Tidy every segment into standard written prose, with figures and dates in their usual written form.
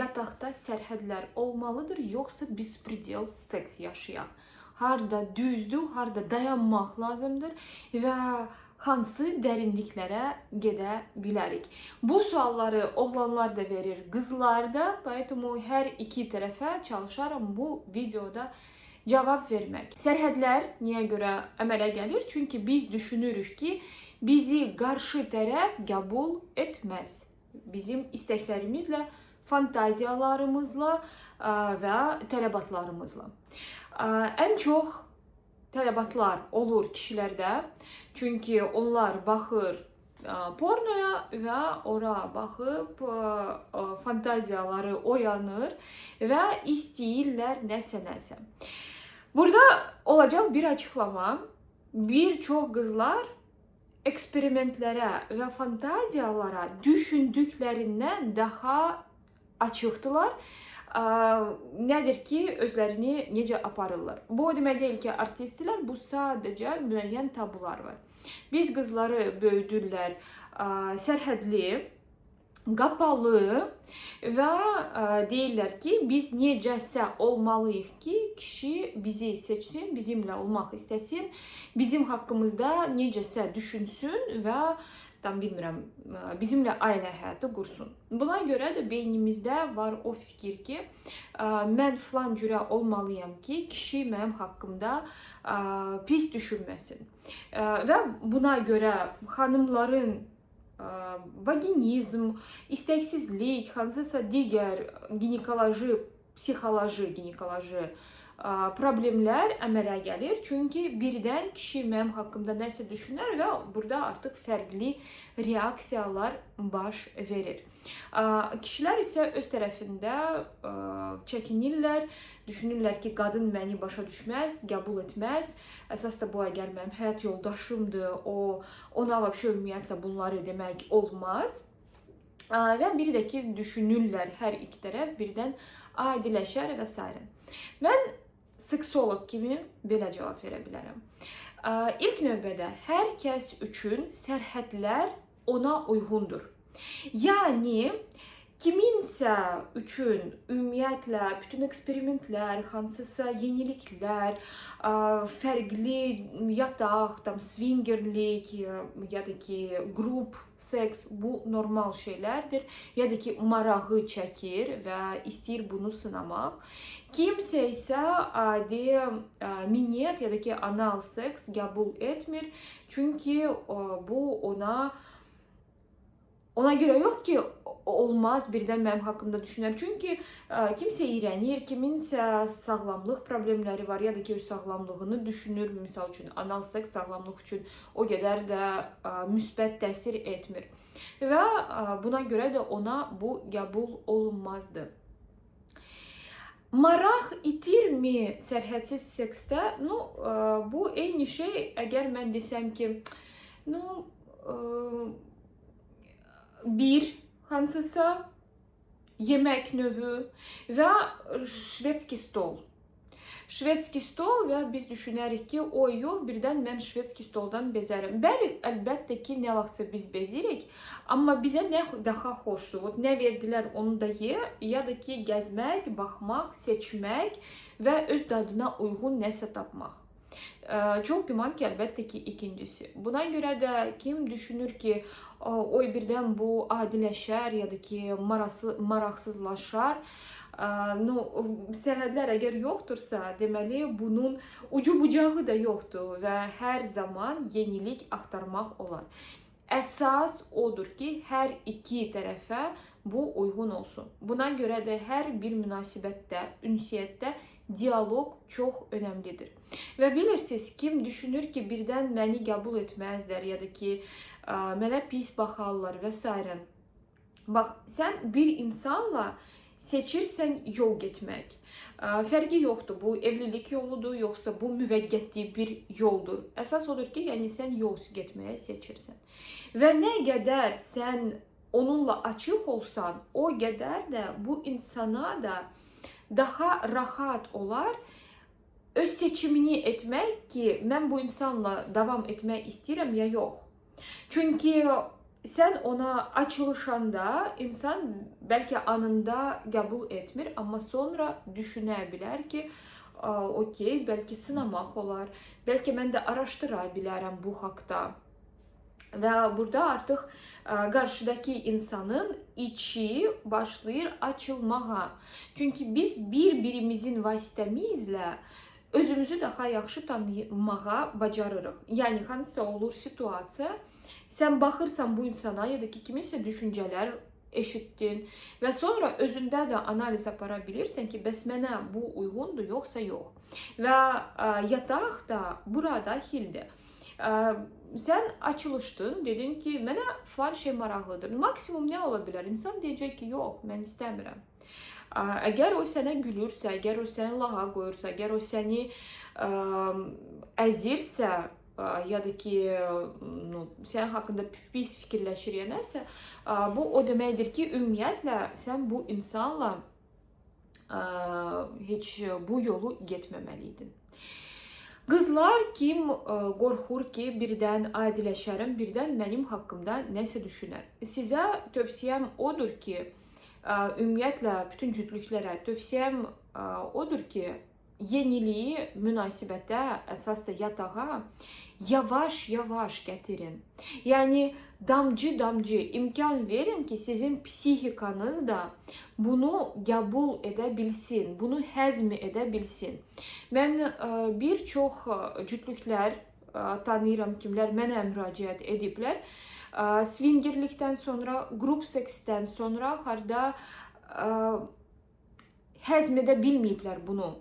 yataqda sərhədlər olmalıdır, yoxsa bespredel seks yaşayaq? Harda düzdür, harda dayanmaq lazımdır və hansı dərinliklərə gedə bilərik? Bu sualları oğlanlar da verir, qızlar da. Поэтому hər iki tərəfə çalışaram bu videoda cavab vermək. Sərhədlər niyə görə əmələ gəlir? Çünki biz düşünürük ki, bizi qarşı tərəf qəbul etməz. Bizim istəklərimizlə, fantaziyalarımızla və tələbatlarımızla. Ən çox tələbatlar olur kişilərdə. Çünki onlar baxır pornoya və ora baxıb fantaziyaları oyanır və istəyirlər nəsə. Burada olacaq bir açıqlama. Bir çox qızlar eksperimentlərə və fantaziyalara düşündüklərindən daha açıqdılar. Nədir ki, özlərini necə aparırlar? Bu o demək deyil ki, artistlər, bu sadəcə müəyyən tabular var. Biz qızları böyüdürlər sərhədli, qapalı və deyirlər ki, biz necəsə olmalıyıq ki, kişi bizi seçsin, bizimlə olmaq istəsin, bizim haqqımızda necəsə düşünsün və bilmirəm, bizimlə ailə həyatı qursun. Buna görə də beynimizdə var o fikir ki, mən filan cürə olmalıyam ki, kişi mənim haqqımda pis düşünməsin. Və buna görə xanımların vaginizm, istəksizlik, hansısa digər ginekoloji, psixoloji problemlər əmələ gəlir. Çünki birdən kişi mənim haqqımda nəsə düşünər və burada artıq fərqli reaksiyalar baş verir. Kişilər isə öz tərəfində çəkinirlər, düşünürlər ki, qadın məni başa düşməz, qəbul etməz. Əsas da bu, əgər mənim həyat yoldaşımdır, ona ümumiyyətlə bunları demək olmaz. Və bir də ki, düşünürlər hər iki tərəf birdən adiləşər və s. Mən seksolog kimi belə cavab verə bilərəm. İlk növbədə hər kəs üçün sərhədlər ona uyğundur. Yəni, kiminsə üçün ümumiyyətlə bütün eksperimentlər, hansısa yeniliklər, fərqli yataq, swingerlik, ya da ki, qrup seks, bu normal şeylərdir. Ya da ki, marağı çəkir və istəyir bunu sınamaq. Kimsə isə adi miniyet ya da ki, anal seks qəbul etmir. Çünki bu ona görə yox ki, olmaz, birdən mənim haqqımda düşünər. Çünki kimsə iyrənir, kiminsə sağlamlıq problemləri var, ya da ki, öz sağlamlığını düşünür. Misal üçün, anal seks sağlamlıq üçün o qədər də müsbət təsir etmir. Və buna görə də ona bu qəbul olunmazdı. Maraq itirmi sərhədsiz seksdə? Bu eyni şey, əgər mən desəm ki, bir hansısa yemək növü və şvedski stol. Şvedski stol və biz düşünərik ki, yox, birdən mən şvedski stoldan bezərəm. Bəli, əlbəttə ki, nə vaxtsa biz bezirik, amma bizə nə daha xoşdur? Nə verdilər, onu da ye, ya da ki, gəzmək, baxmaq, seçmək və öz dadına uyğun nəsə tapmaq. Çox güman ki, əlbəttə ki, ikincisi. Buna görə də kim düşünür ki, birdən bu adiləşər, ya da ki, maraqsızlaşar, sərhədlər əgər yoxdursa, deməli, bunun ucu bucağı da yoxdur və hər zaman yenilik axtarmaq olar. Əsas odur ki, hər iki tərəfə bu uyğun olsun. Buna görə də hər bir münasibətdə, ünsiyyətdə dialoq çox önəmlidir. Və bilirsiniz, kim düşünür ki, birdən məni qəbul etməzlər, ya da ki, mənə pis baxarlar və s. Bax, sən bir insanla seçirsən yol getmək. Fərqi yoxdur, bu evlilik yoludur, yoxsa bu müvəqqəti bir yoldur. Əsas odur ki, yəni sən yol getməyə seçirsən. Və nə qədər sən onunla açıq olsan, o qədər də bu insana da daha rahat olar öz seçimini etmək ki, mən bu insanla davam etmək istəyirəm ya yox. Çünki sen ona açılışanda insan belki anında kabul etmir ama sonra düşünebilir ki okey, belki sınamaq olar, belki ben de araştırabilirim bu hakta. Ve burada artık karşıdaki insanın içi başlayır açılmağa. Çünkü biz birbirimizin vasitəmizlə özümüzü daha yaxşı tanımağa bacarırıq. Yani hansısa olur situasiya, sen baxırsan bu insana ya da ki kiminsə düşüncələr eşitdin və sonra özündə də analiz apara bilirsən ki, bəs mənə bu uyğundur yoxsa yox. Və yataq da bura daxildir. Sen açılışdın, dedin ki, mənə falan şey maraqlıdır. Maksimum nə ola bilər? İnsan deyəcək ki, yox, mən istəmirəm. Əgər o sənə gülürsə, əgər o səni lağa qoyursa, əgər o səni əzirsə, ya da ki, sənin haqqında pis fikirləşir ya nəsə, bu o deməkdir ki, ümumiyyətlə sən bu insanla heç bu yolu getməməliydin. Qızlar kim qorxur ki, birdən adiləşərim, birdən mənim haqqımda nəsə düşünər. Sizə tövsiyəm odur ki, ümumiyyətlə bütün cütlüklərə tövsiyəm odur ki, yeniliyi münasibətə, əsas da yatağa yavaş-yavaş gətirin. Yəni damcı-damcı imkan verin ki, sizin psixikanız da bunu qəbul edə bilsin, bunu həzm edə bilsin. Mən bir çox cütlüklər tanıyıram, kimlər mənə müraciət ediblər. Swingerlikdən sonra, qrup seksdən sonra harda həzm edə bilməyiblər bunu.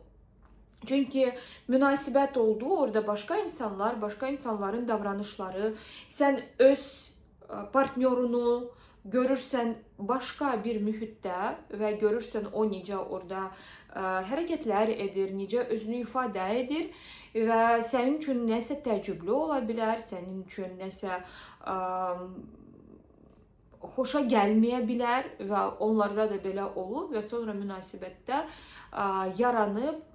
Çünki münasibət oldu, orada başqa insanlar, başqa insanların davranışları, sən öz partnyorunu görürsən başqa bir mühitdə və görürsən o necə orada hərəkətlər edir, necə özünü ifadə edir və sənin üçün nəsə təəccüblü ola bilər, sənin üçün nəsə xoşa gəlməyə bilər və onlarda da belə olub və sonra münasibətdə yaranıb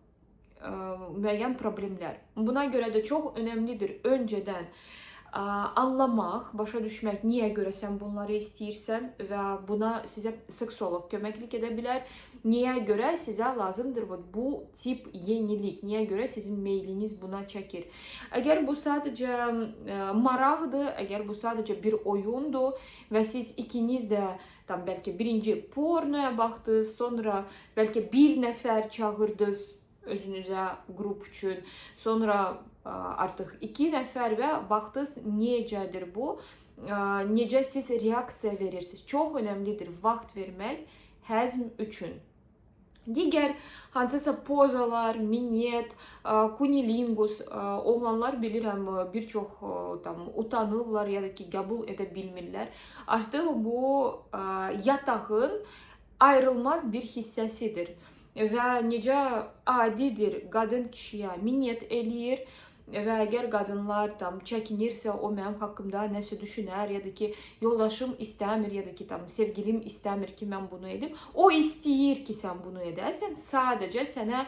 müəyyən problemlər. Buna görə də çox önəmlidir öncədən anlamaq, başa düşmək niyə görə sən bunları istəyirsən və buna sizə seksolog köməklik edə bilər. Niyə görə sizə lazımdır bu tip yenilik, niyə görə sizin meyliniz buna çəkir. Əgər bu sadəcə maraqdır, əgər bu sadəcə bir oyundur və siz ikiniz də tam bəlkə birinci pornoya baxdınız, sonra bəlkə bir nəfər çağırdınız özünüzə qrup üçün, sonra artıq 2 nəfər və baxdınız necədir bu, necə siz reaksiya verirsiniz. Çox önəmlidir vaxt vermək həzm üçün. Digər hansısa pozalar, minyet, kunilingus, oğlanlar bilirəm bir çox utanırlar ya da ki qəbul edə bilmirlər. Artıq bu yatağın ayrılmaz bir hissəsidir. Və necə adidir qadın kişiyə minnət eləyir və əgər qadınlar çəkinirsə, o mənim haqqımda nəsə düşünər ya da ki, yoldaşım istəmir ya da ki, sevgilim istəmir ki, mən bunu edim. O istəyir ki, sən bunu edəsən, sadəcə sənə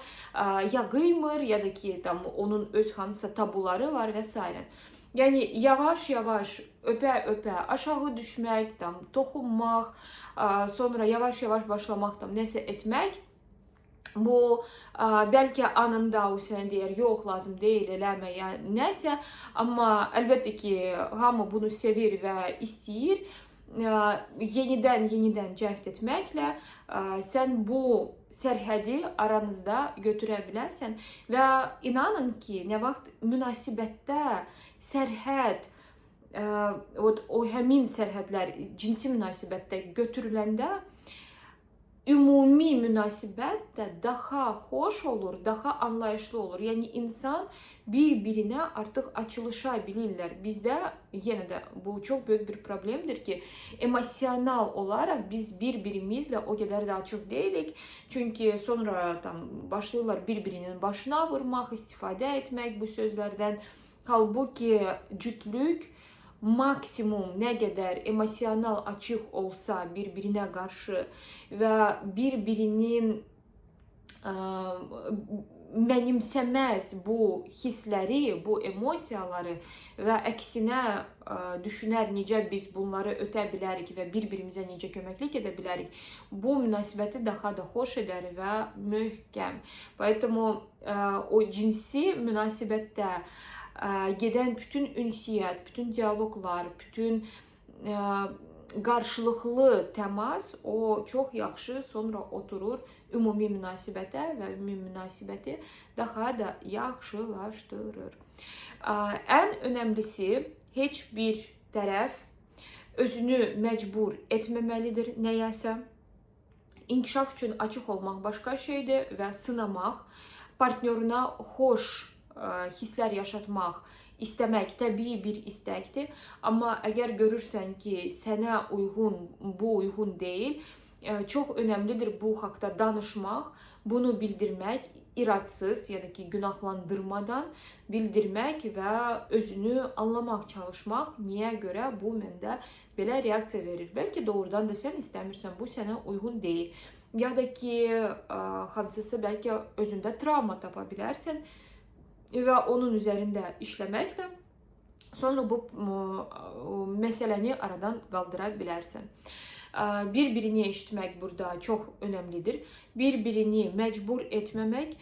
ya qıymır ya da ki, onun öz hansısa tabuları var və s. Yəni yavaş-yavaş, öpə-öpə aşağı düşmək, toxunmaq, sonra yavaş-yavaş başlamaq, nəsə etmək. Bu bəlkə anında o sənə deyər, yox, lazım deyil, eləmə, yəni nəsə, amma əlbəttə ki, hamı bunu sevir və istəyir. Yenidən cəhd etməklə sən bu sərhədi aranızda götürə bilərsən və inanın ki, nə vaxt münasibətdə sərhəd, o həmin sərhədlər cinsi münasibətdə götürüləndə ümumi münasibət də daha xoş olur, daha anlayışlı olur. Yəni insan bir-birinə artıq açılışa bilirlər. Bizdə yenə də bu çox böyük bir problemdir ki, emosional olaraq biz bir-birimizlə o qədər də açıq deyilik. Çünki sonra başlayırlar bir-birinin başına vurmaq, istifadə etmək bu sözlərdən. Halbuki cütlük maksimum nə qədər emosional açıq olsa bir-birinə qarşı və bir-birinin mənimsəməz bu hissləri, bu emosiyaları və əksinə düşünər necə biz bunları ötə bilərik və bir-birimizə necə köməklik edə bilərik, bu münasibəti daha da xoş edər və möhkəm. Поэтому o cinsi münasibətdə gedən bütün ünsiyyət, bütün dialoqlar, bütün qarşılıqlı təmas o çox yaxşı sonra oturur ümumi münasibətə və ümumi münasibəti daha da yaxşılaşdırır. Ən önəmlisi, heç bir tərəf özünü məcbur etməməlidir nəyəsə. İnkişaf üçün açıq olmaq başqa şeydir və sınamaq, partnyoruna xoş hisslər yaşatmaq İstəmək təbii bir istəkdir. Amma əgər görürsən ki, sənə uyğun, bu uyğun deyil, çox önəmlidir bu haqda danışmaq, bunu bildirmək, iradsız, yəni ki, günahlandırmadan bildirmək və özünü anlamaq çalışmaq. Niyə görə bu məndə belə reaksiya verir? Bəlkə doğrudan da sən istəmirsən, bu sənə uyğun deyil. Ya da ki, hansısa bəlkə özündə travma tapa bilərsən və onun üzərində işləməklə sonra bu məsələni aradan qaldıra bilərsən. Bir-birini eşitmək burada çox önəmlidir. Bir-birini məcbur etməmək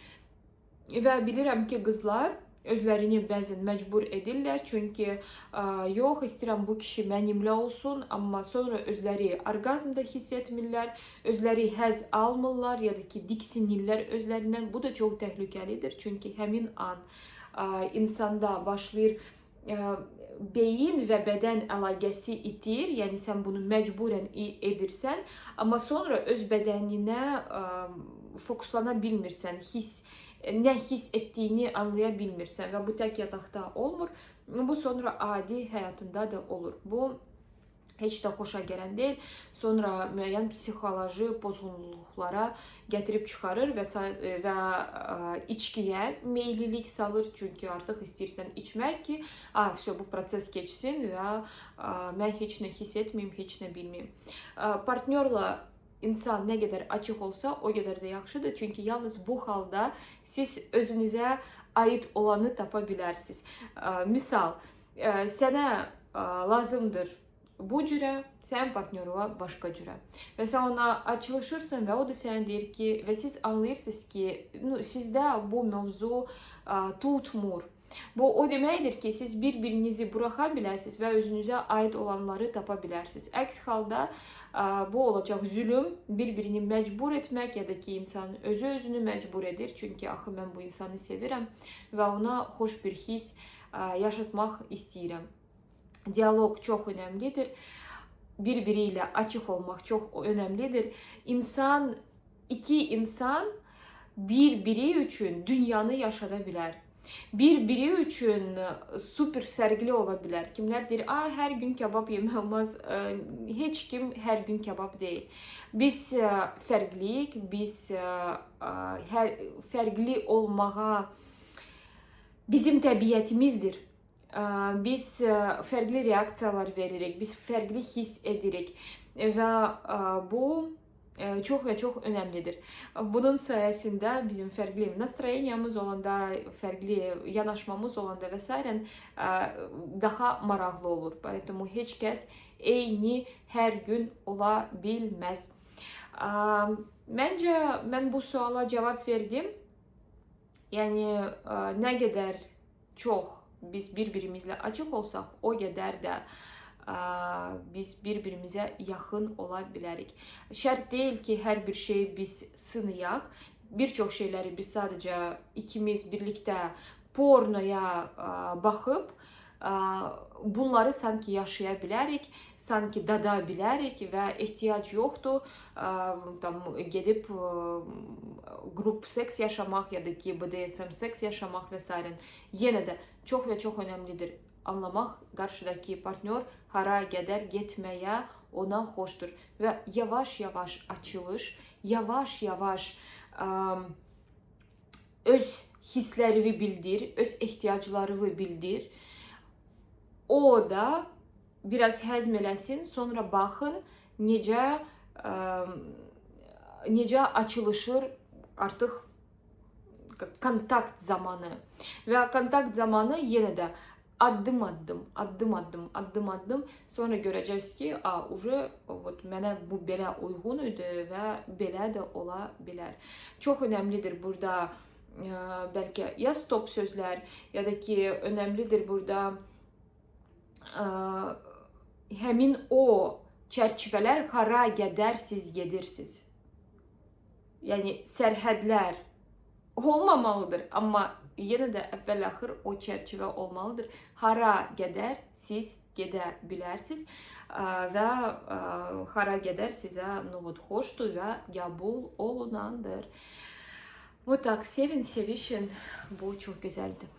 və bilirəm ki, qızlar özlərini bəzən məcbur edirlər, çünki yox, istəyirəm bu kişi mənimlə olsun, amma sonra özləri orqazmda hiss etmirlər, özləri həzz almırlar ya da ki, diksinirlər özlərindən. Bu da çox təhlükəlidir, çünki həmin an insanda başlayır beyin və bədən əlaqəsi itir, yəni sən bunu məcburən edirsən, amma sonra öz bədəninə fokuslana bilmirsən, nə hiss etdiyini anlaya bilmirsən və bu tək yataqda olmur. Bu sonra adi həyatında da olur. Bu heç də xoşa gələn deyil. Sonra müəyyən psixoloji pozğunluqlara gətirib çıxarır və içkiyə meyillilik salır. Çünki artıq istəyirsən içmək ki, bu proses keçsin və mən heç nə hiss etməyim, heç nə bilməyim. Partnyorla İnsan nə qədər açıq olsa, o qədər də yaxşıdır. Çünki yalnız bu halda siz özünüzə aid olanı tapa bilərsiniz. Misal, sənə lazımdır bu cürə, sənin partnyoruna başqa cürə. Və sən ona açılışırsan və o da sənə deyir ki, və siz anlayırsınız ki, sizdə bu mövzu tutmur. Bu o deməkdir ki, siz bir-birinizi buraxa bilərsiniz və özünüzə aid olanları tapa bilərsiniz. Əks halda bu olacaq zülüm, bir-birini məcbur etmək ya da ki, insan özü-özünü məcbur edir. Çünki axı mən bu insanı sevirəm və ona xoş bir hiss yaşatmaq istəyirəm. Dialoq çox önəmlidir. Bir-biri ilə açıq olmaq çox önəmlidir. İki insan bir-biri üçün dünyanı yaşada bilər. Bir-biri üçün super fərqli ola bilər. Kimlər deyir, hər gün kebab yemək olmaz. Heç kim hər gün kebab deyil. Biz fərqliyik, biz fərqli olmağa bizim təbiətimizdir. Biz fərqli reaksiyalar veririk, biz fərqli hiss edirik və bu çox və çox önəmlidir. Bunun sayəsində bizim fərqli nastroyeniyamız olanda, fərqli yanaşmamız olanda və s. daha maraqlı olur. Поэтому heç kəs eyni hər gün ola bilməz. Məncə, mən bu suala cavab verdim. Yəni, nə qədər çox biz bir-birimizlə açıq olsaq, o qədər də biz bir-birimizə yaxın ola bilərik. Şərt deyil ki, hər bir şeyi biz sınayaq. Bir çox şeyləri biz sadəcə ikimiz birlikdə pornoya baxıb, bunları sanki yaşaya bilərik, sanki dada bilərik və ehtiyac yoxdur gedib qrup seks yaşamaq ya da ki, BDSM seks yaşamaq və s. Yenə də çox və çox önəmlidir anlamaq, qarşıdakı partnyor hara qədər getməyə ona xoşdur və yavaş-yavaş açılış, yavaş-yavaş öz hisslərini bildir, öz ehtiyaclarını bildir. O da biraz həzm eləsin, sonra baxın necə açılışır artıq kontakt zamanı ve kontakt zamanı yine de adım adım sonra göreceğiz ki уже вот mənə bu belə uyğun idi və belə də ola bilər. Çox önəmlidir burada belki ya stop sözler ya da ki önemlidir burada həmin o çərçivələr hara qədər siz gedirsiz. Yani sərhədlər olmamalıdır, amma yenə də əvvəl-axır o çərçivə olmalıdır. Hara qədər siz gedə bilərsiniz və hara qədər sizə xoşdur və qəbul olunandır. Вот так, sevin, sevişin. Bu çok güzeldi.